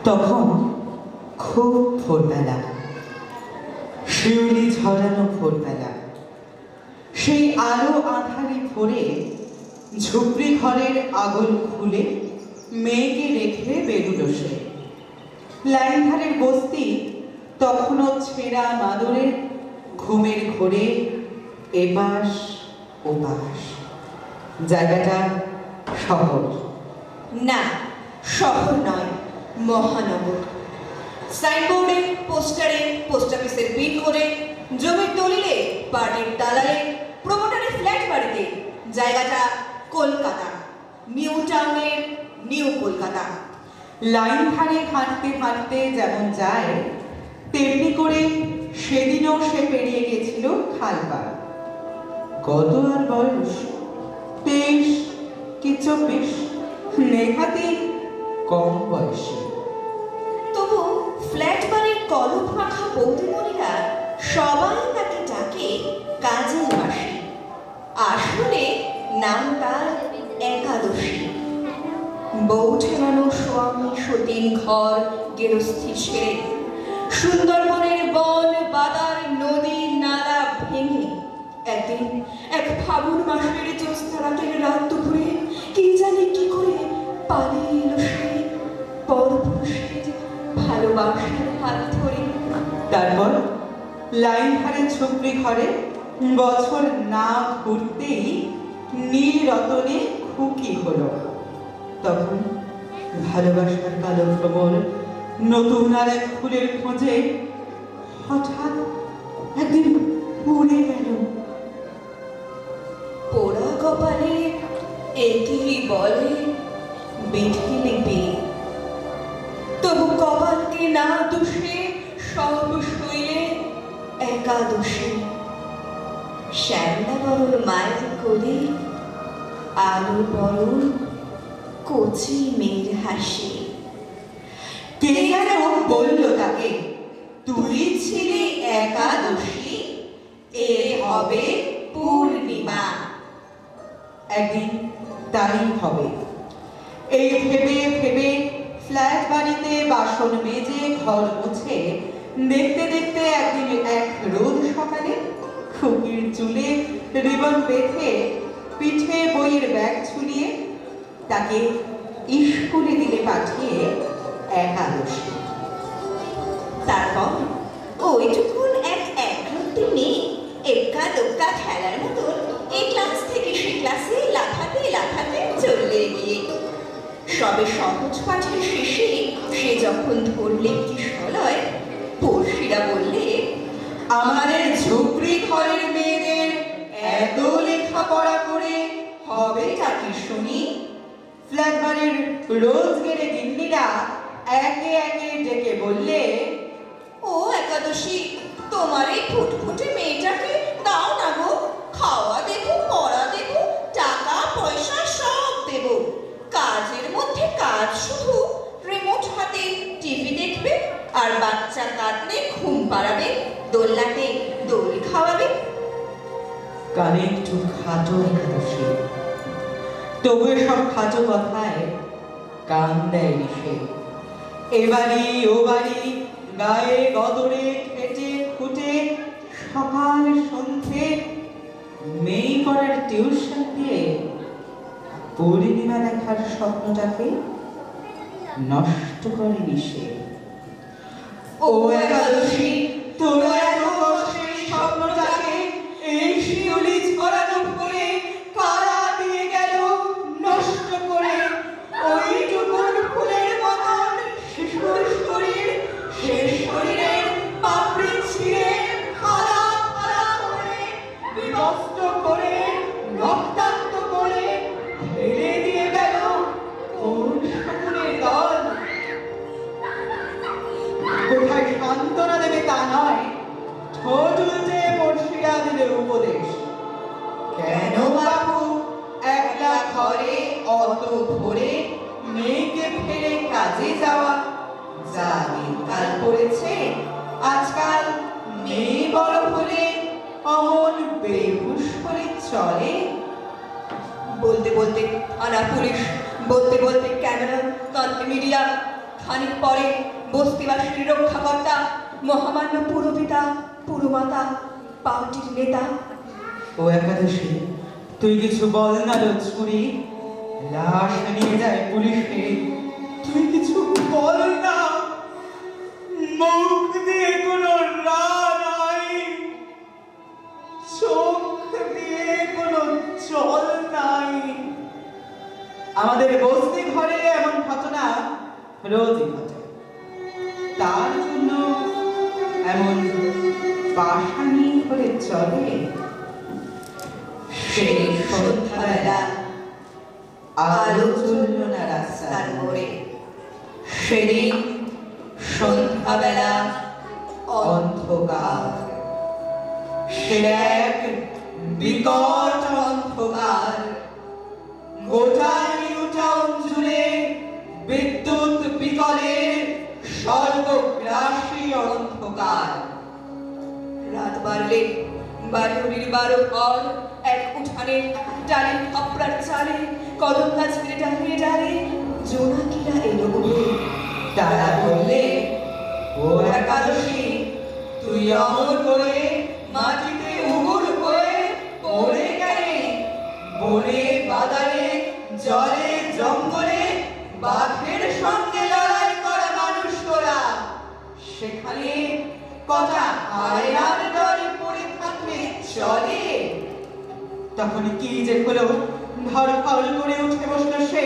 তখন খুব ভোরবেলা, শিউলি ঝরানো ভোরবেলা। সেই আলো আঁধারি ভোরে ঝুপড়ি ঘরের আগল খুলে মেয়েকে রেখে বেরুল সে। লাইনধারের বস্তি তখনও ছেঁড়া মাদুরে ঘুমের ঘোরে এপাশ ওপাশ। জায়গাটা শহর না, শহর নয়, মহানগর। সাইনবোর্ডে, পোস্টারে, পোস্ট অফিসের বিল করে, জমির দলিলে, পার্টির দালালে, প্রমোটারের ফ্ল্যাট বাড়িতে। জায়গাটা কলকাতা, নিউ টাউনের নিউ কলকাতা। লাইন ধারে হাঁটতে হাঁটতে যেমন যায় তেমনি করে সেদিনও সে পেরিয়ে গেছিল খালপাড়। কত আর বয়স, 23 কি 24, নেহাতি কম বয়সী। তবু ফ্ল্যাট বাড়ির কলম মাখা বৌদিমণিরা সবাই তাকে ডাকে কাজের মাসি। আসলে নাম তার একাদশী। বউ ঠেলানো স্বামী সতীন ঘর গেরস্থি ছেড়ে সুন্দরবনের বন বাদার নদী নালা ভেঙে একদিন এক ফাগুন মাসের জ্যোৎস্না রাতের রাত দুপুরে কি জানি কি করে পালিয়ে এলো সে পরপুরুষের ভালোবাসার হাত ধরে। তারপর লাইন ধারে ঝুপড়ি ঘরে বছর না ঘুরতেই নীল রতনে খুকি হলো। তখন ভালোবাসার কালো ভ্রমণ নতুন আর এক ফুলের খোঁজে হঠাৎ একদিন উড়ে গেল। পোড়া কপালে একেই বলে বিধি লিপি। তবু কপালকে না দোষে সব শৈলে একাদশী। শ্যামলা বরণ মায়ের কোলে আলো বরণ কচি মেয়ের হাসি। কে যেন বলল তাকে, তুই ছিলি একাদশী, এ হবে পূর্ণিমা। একদিন তাই হবে। এই ভেবে ভেবে ফ্ল্যাট বাড়িতে বাসন মেজে ঘর মুছে দেখতে দেখতে একদিন এক রোদ সকালে খুকির চুলে রিবন বেঁধে পিঠে বইয়ের ব্যাগ ঝুলিয়ে তাকে স্কুলে দিলে পাঠিয়ে একাদশী। তারপর ওইটুকুন এক একরত্তি মেয়ে একা দোকা খেলার মতন এই ক্লাস থেকে সে ক্লাসে লাফাতে লাফাতে চললে গিয়ে সবে সহজ পাঠের শেষে সে যখন ধরলে কিশলয়, পড়শিরা বললে, আমাদের ঝুপড়ি ঘরের মেয়েদের এত লেখাপড়া করে হবেটা কি শুনি? ফ্ল্যাট বাড়ির রোজগেরে গিন্নিরা একে একে ডেকে বললে, ও একাদশী, তোমার এই ফুটফুটে মেয়েটাকে দাও না গো, খাওয়া দেবো, পড়া দেবো, টাকা পয়সা সব দেবো। কাজের মধ্যে কাজ শুধু রিমোট হাতে টিভি দেখবে আর বাচ্চা কাঁদলে ঘুম পাড়াবে, দোলনাতে দোল খাওয়াবে। কানে একটু খাটো একাদশী। তবু এসব খাটো কথায় কান দেয়নি সে। এ বাড়ি ও বাড়ি গায়ে গদরে খেটে খুঁটে সকাল সন্ধ্যে মেয়ে করার টিউশন দিয়ে পূর্ণিমা দেখার স্বপ্নটাকে নষ্ট করেনি সে। ও একাদশী, তোর এত কষ্টের স্বপ্নটাকে এই শিউলি ছড়ানো করে কারা দিয়ে গেল নষ্ট করে? ওইটুকুন ফুলের মতন শিশুর শরীর, সে শরীরের পাপড়ি ছিঁড়ে ফালা ফালা করে বিনষ্ট করে রক্তাক্ত করে ফেলে দিয়ে গেল কোন শকুনের দল? কোথায় সান্ত্বনা দেবে তা নয়, ঠোঁট উল্টে পড়শিরা দিলে উপদেশ। কেন বাপু একলা ঘরে অত ভোরে মেয়েকে ফেলে কাজে যাওয়া? যা দিনকাল পড়েছে বলতে থানা পুলিশ, বলতে বলতে ক্যামেরা, কান্তি মিডিয়া, খানিক পরে বস্তিবাসীর রক্ষাকর্তা, মহামান্য পুরপিতা, পুরমাতা, পার্টির নেতা। ও একাদশী, তুই কিছু বল না রোজপুরি, লাশ নিয়ে যায় পুলিশে, তুই কিছু বল না। মুখ দিয়ে কোনো রা নাই, চোখ দিয়ে কোনো জল নাই। আমাদের বস্তি ঘরে এমন ঘটনা রোজই ঘটে, তার জন্য এমন পাশানি করে চলে। সেই সন্ধ্যাবেলা আলো জ্বলল না রাস্তার মোড়ে, সেদিন সন্ধ্যাবেলা অন্ধকার, সে এক বিকট অন্ধকার। গোটা নিউ টাউন জুড়ে বিদ্যুৎ বিকলের সর্বগ্রাসী অন্ধকার। রাত বাড়লে বাড়ির 12 ঘর এক উঠানে, ডালে খাপড়ার চালে, কদম গাছের ডালে ডালে জোনাকিরা এলো উড়ে। তারা বললে, ও একাদশী, তুই অমর করে মাটিতে উগুর হয়ে পড়ে গেলে। বনে বাদারে জলে জঙ্গলে বাঘের সঙ্গে লড়াই করা মানুষ তোরা, সেখানে কটা আয়নার দলে পড়ে থাকলে চলে। তখন কি যে হলো, ধরফল করে উঠে বসলো সে।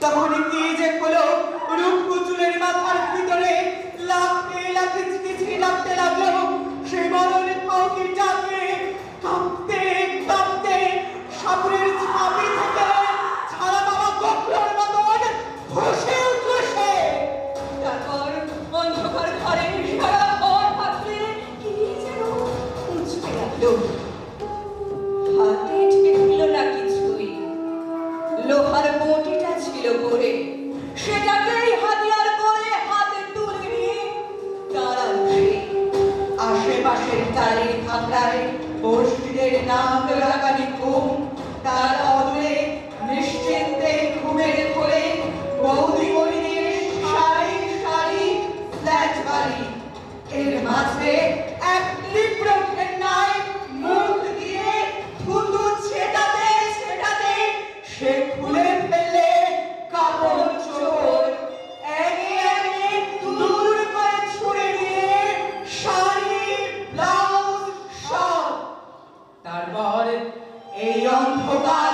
তখন কি যে হলো, রূপ চুলের মাথার ভিতরে লাফতে লাফতে চিঠি লাগতে লাগলো। সেই মরণ পাখির ডাকে কাঁপতে কাঁপতে সাপুরের ঝাঁপি থেকে ছাড়া বাবা বকলোর মতন ধসে উঠলো সে। তারপর অন্ধকার ঘরে সারা ভর থাকলে কি যেন উঁচকে লাগলো। হাতে ঠেকলো না কিছুই, লোহার বটিটা ছিল পরে, সেটাকেই হাতিয়ার করে হাতে তুলে নিয়ে দাঁড়ালো সে। আশেপাশের চারির খাঁকড়ায় বর্ষিদের নাম লাগানি ঘুম, তার অদূরে নিশ্চিন্তে ঘুমের ঘোরে বৌদি মরিদের সারি সারি ফ্ল্যাট বাড়ি। এর মাঝে এক তীব্র ঘেন্নায় মুখ দিয়ে থুতু ছেটাতে ছেটাতে সে খুলে ফেললে কাপড় চোপড়, একে একে দূর করে ছুড়ে দিয়ে শাড়ি ব্লাউজ সব। তারপর এই অন্ধকার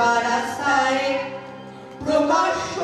বা রাস্তায় প্রকাশ্য